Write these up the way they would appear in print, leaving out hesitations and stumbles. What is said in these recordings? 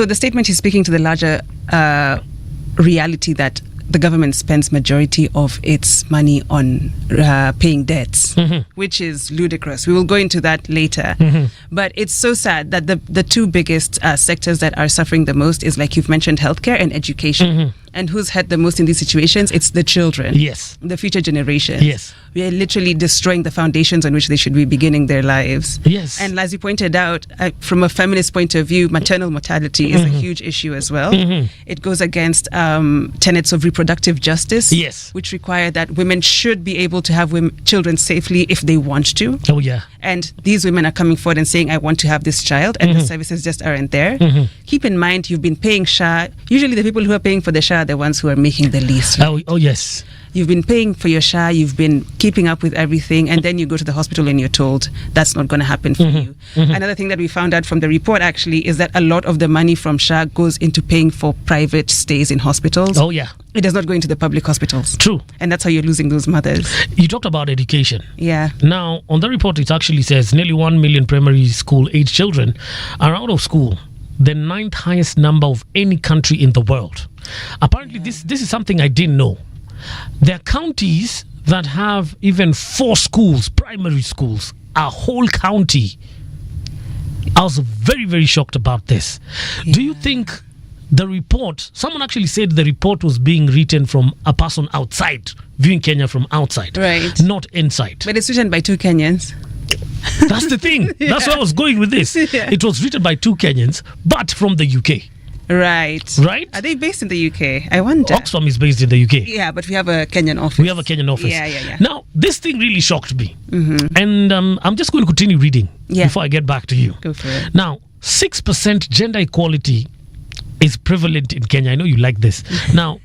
So the statement is speaking to the larger reality that the government spends majority of its money on paying debts, which is ludicrous. We will go into that later. But it's so sad that the two biggest sectors that are suffering the most is, like you've mentioned, healthcare and education. And who's had the most in these situations? It's the children. Yes. The future generations. Yes. We are literally destroying the foundations on which they should be beginning their lives. Yes. And as you pointed out, from a feminist point of view, maternal mortality is a huge issue as well. It goes against tenets of reproductive justice, yes, which require that women should be able to have children safely if they want to. Oh, yeah. And these women are coming forward and saying, I want to have this child, and the services just aren't there. Keep in mind, you've been paying SHA. Usually the people who are paying for the SHA are the ones who are making the least. Right? Oh, yes. You've been paying for your SHA, you've been keeping up with everything, and then you go to the hospital and you're told that's not going to happen for you. Another thing that we found out from the report actually is that a lot of the money from SHA goes into paying for private stays in hospitals. Oh, yeah. It does not go into the public hospitals. True. And that's how you're losing those mothers. You talked about education. Yeah. Now, on the report, it actually says nearly 1 million primary school age children are out of school, the 9th highest number of any country in the world. Apparently, this is something I didn't know. There are counties that have even 4 schools, primary schools, a whole county. I was very, very shocked about this. Yeah. Do you think the report, someone actually said the report was being written from a person outside, viewing Kenya from outside, right, not inside. But it's written by 2 Kenyans. That's the thing. Yeah. That's where I was going with this. Yeah. It was written by 2 Kenyans, but from the UK. Right. Right? Are they based in the UK? I wonder. Oxfam is based in the UK. Yeah, but we have a Kenyan office. We have a Kenyan office. Yeah. Now, this thing really shocked me. And I'm just going to continue reading before I get back to you. Go for it. Now, 6% gender equality is prevalent in Kenya. I know you like this. Now,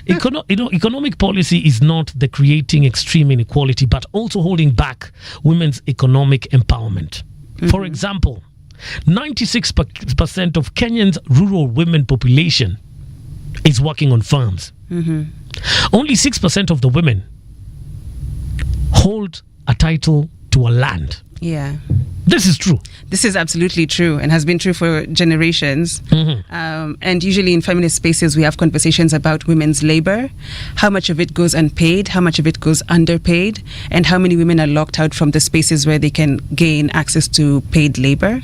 economic policy is not the creating extreme inequality, but also holding back women's economic empowerment. For example, 96% of Kenyan's rural women population is working on farms. Only 6% of the women hold a title to a land. Yeah. This is true. This is absolutely true and has been true for generations. And usually in feminist spaces, we have conversations about women's labor, how much of it goes unpaid, how much of it goes underpaid, and how many women are locked out from the spaces where they can gain access to paid labor.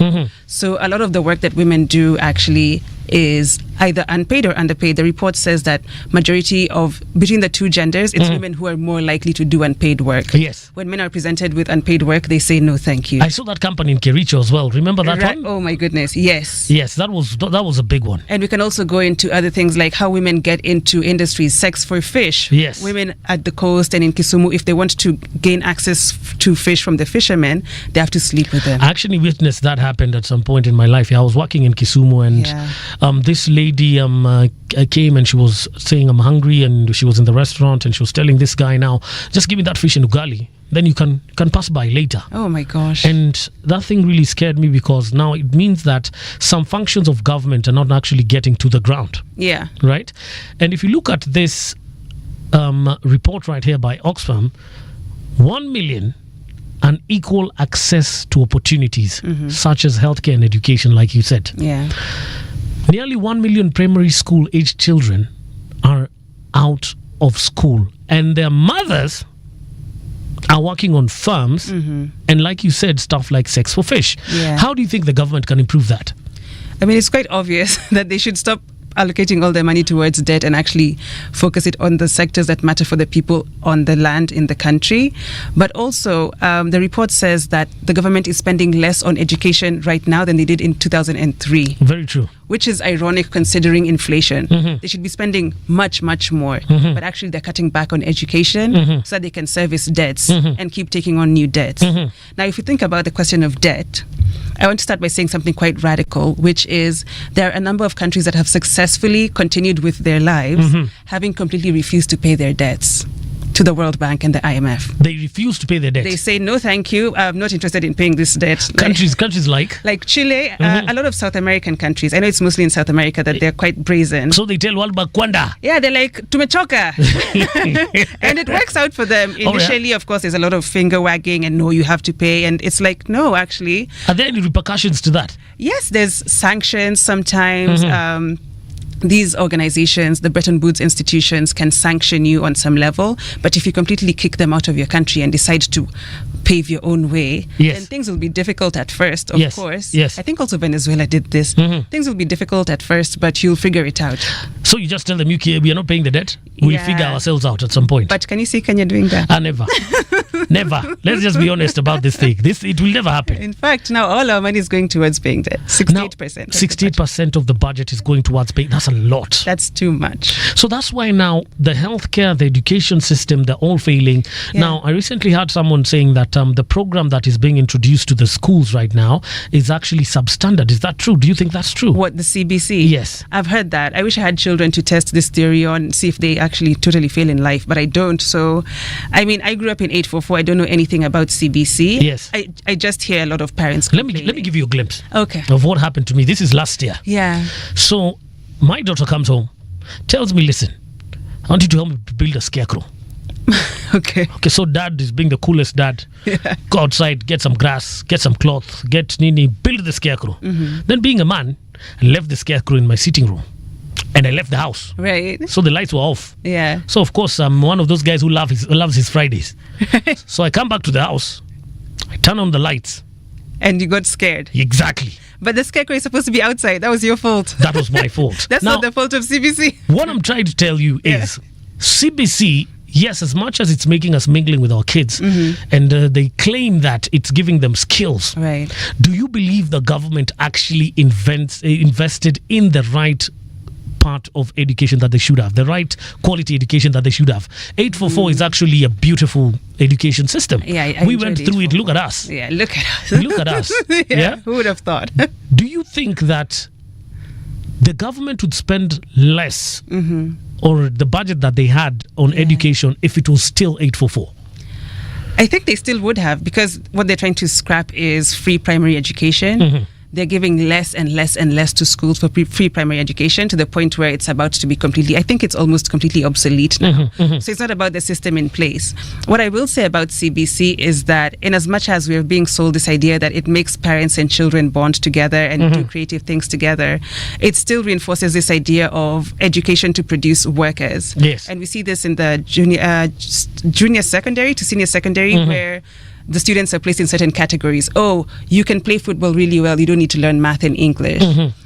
So a lot of the work that women do actually is either unpaid or underpaid. The report says that majority of, between the two genders, it's women who are more likely to do unpaid work. Yes. When men are presented with unpaid work, they say no thank you. I saw that company in Kericho as well. Remember that one? Oh my goodness, yes. Yes, that was a big one. And we can also go into other things like how women get into industries, sex for fish. Yes. Women at the coast and in Kisumu, if they want to gain access to fish from the fishermen, they have to sleep with them. I actually witnessed that happen at some point in my life. I was working in Kisumu and this lady came and she was saying, I'm hungry, and she was in the restaurant and she was telling this guy, now, just give me that fish in ugali. Then you can pass by later. Oh my gosh. And that thing really scared me because now it means that some functions of government are not actually getting to the ground. Yeah. Right? And if you look at this report right here by Oxfam, 1 million unequal access to opportunities such as healthcare and education, like you said. Yeah. Nearly 1 million primary school aged children are out of school, and their mothers are working on farms and, like you said, stuff like sex for fish. Yeah. How do you think the government can improve that? I mean, it's quite obvious that they should stop allocating all their money towards debt and actually focus it on the sectors that matter for the people on the land in the country. But also, the report says that the government is spending less on education right now than they did in 2003. Very true. Which is ironic considering inflation. They should be spending much, much more. But actually, they're cutting back on education so that they can service debts and keep taking on new debts. Now, if you think about the question of debt, I want to start by saying something quite radical, which is there are a number of countries that have successfully continued with their lives, having completely refused to pay their debts. to the World Bank and the IMF. They refuse to pay their debt. They say, no, thank you. I'm not interested in paying this debt. Countries like Chile, a lot of South American countries. I know it's mostly in South America that they're quite brazen. So they tell World Bank, Kwanda. Yeah, they're like, tumechoka. And it works out for them. Initially, of course, there's a lot of finger wagging and no, you have to pay. And it's like, no, actually. Are there any repercussions to that? Yes, there's sanctions sometimes. These organizations, the Bretton Woods institutions, can sanction you on some level, but if you completely kick them out of your country and decide to pave your own way, then things will be difficult at first, of course. Yes. I think also Venezuela did this. Things will be difficult at first, but you'll figure it out. So you just tell them, we are not paying the debt. We'll figure ourselves out at some point. But can you see Kenya doing that? Never. Never. Let's just be honest about this thing. It will never happen. In fact, now all our money is going towards paying debt. 68%. 68% of the budget is going towards paying. That's a lot. That's too much. So that's why now the healthcare, the education system, they're all failing. Now, I recently heard someone saying that the program that is being introduced to the schools right now is actually substandard. Is that true? Do you think that's true? What, the CBC? Yes. I've heard that. I wish I had children to test this theory on, see if they actually totally fail in life, but I don't. So, I mean, I grew up in 844. I don't know anything about CBC. Yes. I just hear a lot of parents Let me give you a glimpse of what happened to me. This is last year. Yeah. So my daughter comes home, tells me, listen, I want you to help me build a scarecrow. Okay, so dad is being the coolest dad. Go outside, get some grass, get some cloth, get Nini, build the scarecrow. Then being a man, I left the scarecrow in my sitting room. And I left the house. Right. So the lights were off. Yeah. So of course I'm one of those guys who loves his Fridays. So I come back to the house, I turn on the lights. And you got scared. Exactly. But the scarecrow is supposed to be outside. That was your fault. That was my fault. That's not the fault of CBC. What I'm trying to tell you is CBC, yes, as much as it's making us mingling with our kids, and they claim that it's giving them skills. Right. Do you believe the government actually invested in the right part of education that they should have, the right quality education that they should have? 844 is actually a beautiful education system. Yeah, we went through it. Look at us. Yeah, look at us. Look at us. Yeah. Who would have thought? Do you think that the government would spend less or the budget that they had on education if it was still 844? I think they still would have, because what they're trying to scrap is free primary education. They're giving less and less and less to schools for free primary education, to the point where it's about to be I think it's almost completely obsolete now. So it's not about the system in place. What I will say about CBC is that in as much as we're being sold this idea that it makes parents and children bond together and do creative things together, it still reinforces this idea of education to produce workers. Yes. And we see this in the junior secondary to senior secondary, where the students are placed in certain categories. Oh, you can play football really well, you don't need to learn math and English.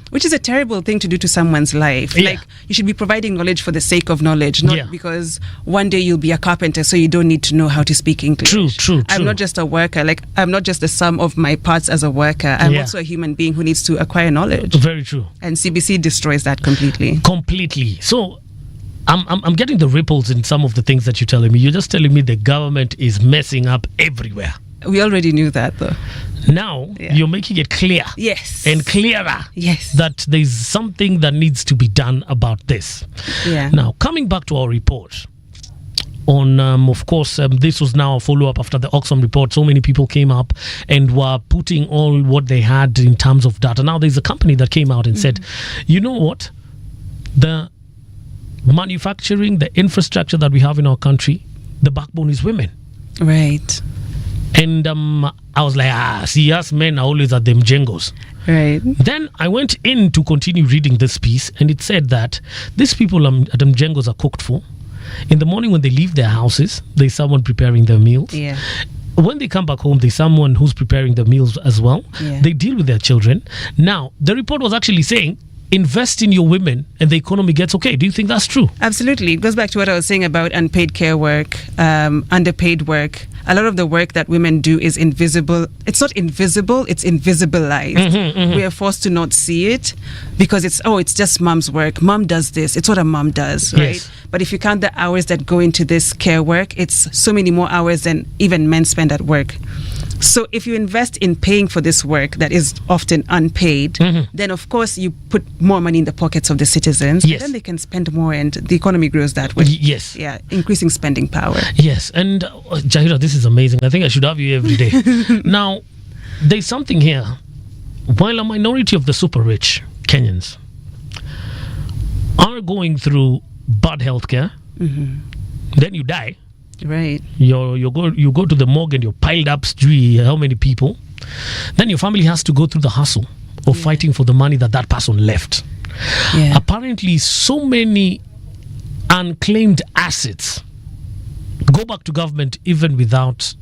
Which is a terrible thing to do to someone's life. Like, you should be providing knowledge for the sake of knowledge, not because one day you'll be a carpenter, so you don't need to know how to speak English. True. I'm not just a worker. Like, I'm not just the sum of my parts as a worker. I'm also a human being who needs to acquire knowledge. Very true. And CBC destroys that completely. So I'm getting the ripples in some of the things that you're telling me. You're just telling me the government is messing up everywhere. We already knew that, though. Now, you're making it clear. Yes. And clearer. Yes. That there's something that needs to be done about this. Yeah. Now, coming back to our report on, of course, this was now a follow-up after the Oxfam report. So many people came up and were putting all what they had in terms of data. Now, there's a company that came out and said, you know what? The manufacturing, the infrastructure that we have in our country, the backbone is women. Right. And I was like, see, us men are always at them jengos. Right. Then I went in to continue reading this piece, and it said that these people at them jengos are cooked for. In the morning when they leave their houses, there's someone preparing their meals. Yeah. When they come back home, there's someone who's preparing the meals as well. Yeah. They deal with their children. Now, the report was actually saying, invest in your women and the economy gets okay. Do you think that's true? Absolutely. It goes back to what I was saying about unpaid care work, underpaid work. A lot of the work that women do is invisible. It's not invisible, it's invisibilized. We are forced to not see it because it's just mom's work. Mom does this. It's what a mom does, right? Yes. But if you count the hours that go into this care work, it's so many more hours than even men spend at work. So if you invest in paying for this work that is often unpaid, then of course you put more money in the pockets of the citizens. Yes. And then they can spend more and the economy grows that way. Yes. Yeah, increasing spending power. Yes. And Jahira, this is amazing. I think I should have you every day. Now, there's something here. While a minority of the super rich Kenyans are going through bad healthcare, then you die. Right. You go to the morgue and you're piled up, how many people? Then your family has to go through the hustle of fighting for the money that person left. Yeah. Apparently, so many unclaimed assets go back to government even without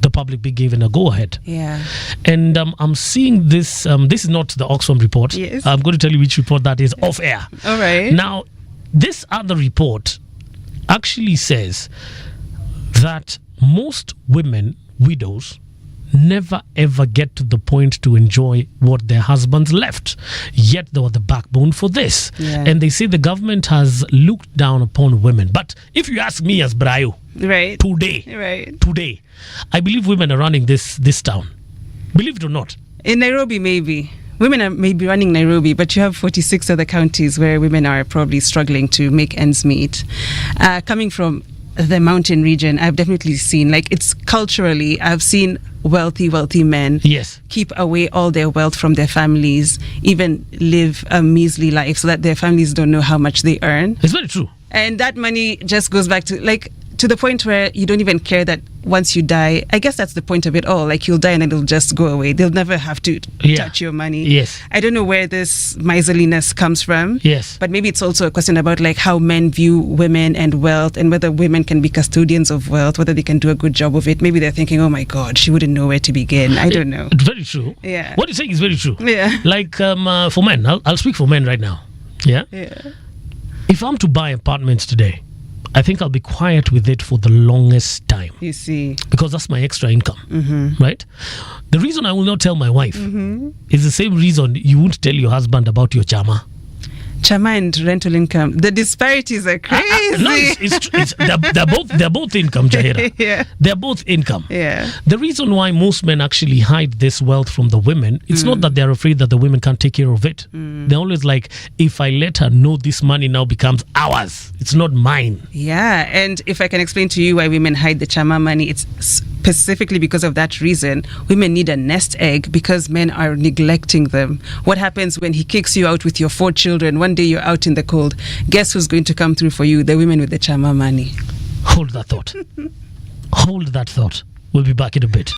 the public being given a go-ahead. Yeah. And I'm seeing this. This is not the Oxfam report. Yes. I'm going to tell you which report that is off air. All right. Now, this other report actually says that most women, widows, never ever get to the point to enjoy what their husbands left. Yet they were the backbone for this. Yeah. And they say the government has looked down upon women. But if you ask me as Brayo, Right. today, I believe women are running this town. Believe it or not. In Nairobi, maybe. Women are maybe running Nairobi, but you have 46 other counties where women are probably struggling to make ends meet. Coming from the mountain region, I've definitely seen, like, it's culturally, I've seen wealthy men keep away all their wealth from their families, even live a measly life so that their families don't know how much they earn. It's very true. And that money just goes back to, like, to the point where you don't even care that once you die, I guess that's the point of it all. Like, you'll die and it'll just go away. They'll never have to touch your money. Yes. I don't know where this miserliness comes from. Yes. But maybe it's also a question about, like, how men view women and wealth, and whether women can be custodians of wealth, whether they can do a good job of it. Maybe they're thinking, oh my God, she wouldn't know where to begin. I don't know. Very true. Yeah. What you're saying is very true. Yeah. Like, for men, I'll speak for men right now. Yeah. If I'm to buy apartments today, I think I'll be quiet with it for the longest time. You see. Because that's my extra income, right? The reason I will not tell my wife is the same reason you won't tell your husband about your chama. Chama and rental income, the disparities are crazy. No, they're both income, Jahira. Yeah. They're both income. Yeah. The reason why most men actually hide this wealth from the women, it's not that they're afraid that the women can't take care of it. They're always like, if I let her know, this money now becomes ours. It's not mine. Yeah, and if I can explain to you why women hide the chama money, it's specifically because of that reason. Women need a nest egg because men are neglecting them. What happens when he kicks you out with your 4 children? One day you're out in the cold. Guess who's going to come through for you? The women with the chama money. Hold that thought. Hold that thought. We'll be back in a bit.